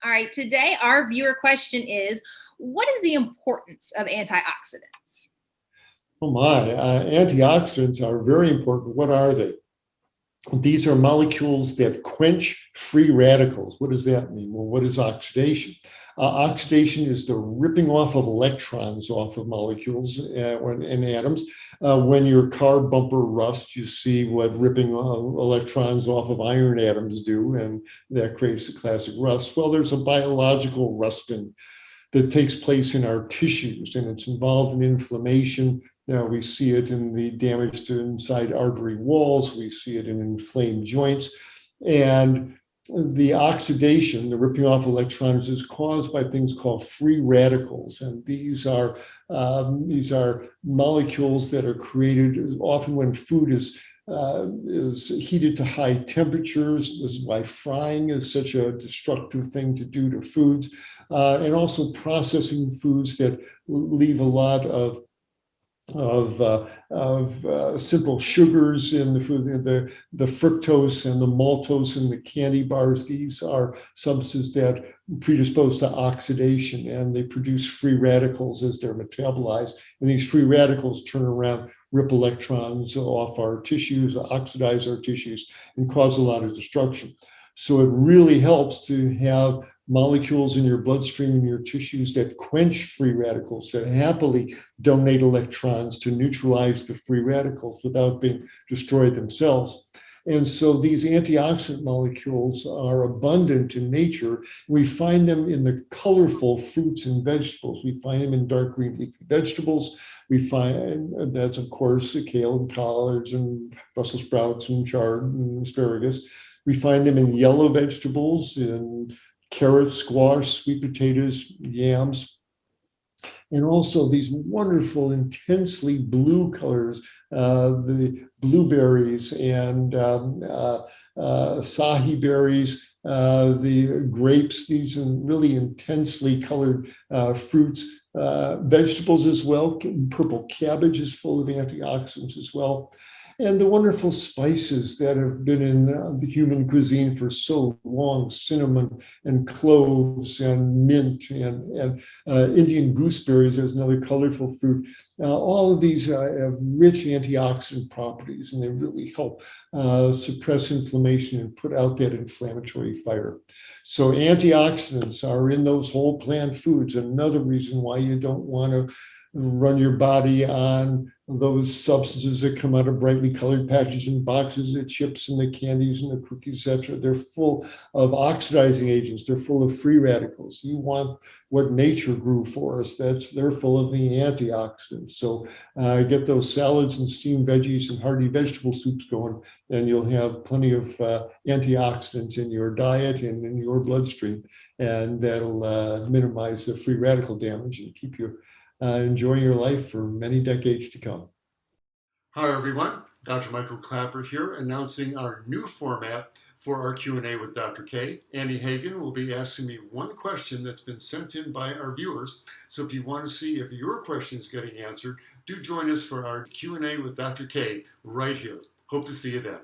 All right, today our viewer question is, what is the importance of antioxidants? Oh my, antioxidants are very important. What are they? These are molecules that quench free radicals. What does that mean? Well, what is oxidation? Oxidation is the ripping off of electrons off of molecules and atoms. When your car bumper rusts, you see what ripping electrons off of iron atoms do, and that creates the classic rust. Well, there's a biological rusting that takes place in our tissues, and it's involved in inflammation. Now we see it in the damage to inside artery walls. We see it in inflamed joints. And the oxidation, the ripping off electrons, is caused by things called free radicals. And these are molecules that are created often when food is heated to high temperatures. This is why frying is such a destructive thing to do to foods, and also processing foods that leave a lot of simple sugars in the food, the fructose and the maltose in the candy bars. These are substances that predispose to oxidation, and they produce free radicals as they're metabolized. And these free radicals turn around, rip electrons off our tissues, oxidize our tissues, and cause a lot of destruction. So it really helps to have molecules in your bloodstream and your tissues that quench free radicals, that happily donate electrons to neutralize the free radicals without being destroyed themselves. And so these antioxidant molecules are abundant in nature. We find them in the colorful fruits and vegetables. We find them in dark green leafy vegetables. We find that's, of course, kale and collards and Brussels sprouts and chard and asparagus. We find them in yellow vegetables, in carrots, squash, sweet potatoes, yams, and also these wonderful, intensely blue colors, the blueberries and acai berries, the grapes, these are really intensely colored fruits, vegetables as well. Purple cabbage is full of antioxidants as well. And the wonderful spices that have been in the human cuisine for so long, cinnamon and cloves and mint and Indian gooseberries, there's another colorful fruit. All of these have rich antioxidant properties, and they really help suppress inflammation and put out that inflammatory fire. So antioxidants are in those whole plant foods. Another reason why you don't want to run your body on those substances that come out of brightly colored packages and boxes, the chips and the candies and the cookies, etc. They're full of oxidizing agents. They're full of free radicals. You want what nature grew for us. They're full of the antioxidants. So get those salads and steamed veggies and hearty vegetable soups going, and you'll have plenty of antioxidants in your diet and in your bloodstream, and that'll minimize the free radical damage and keep you enjoy your life for many decades to come. Hi everyone, Dr. Michael Klaper here, announcing our new format for our Q&A with Dr. K. Annie Hagen will be asking me one question that's been sent in by our viewers. So if you want to see if your question is getting answered, do join us for our Q&A with Dr. K right here. Hope to see you then.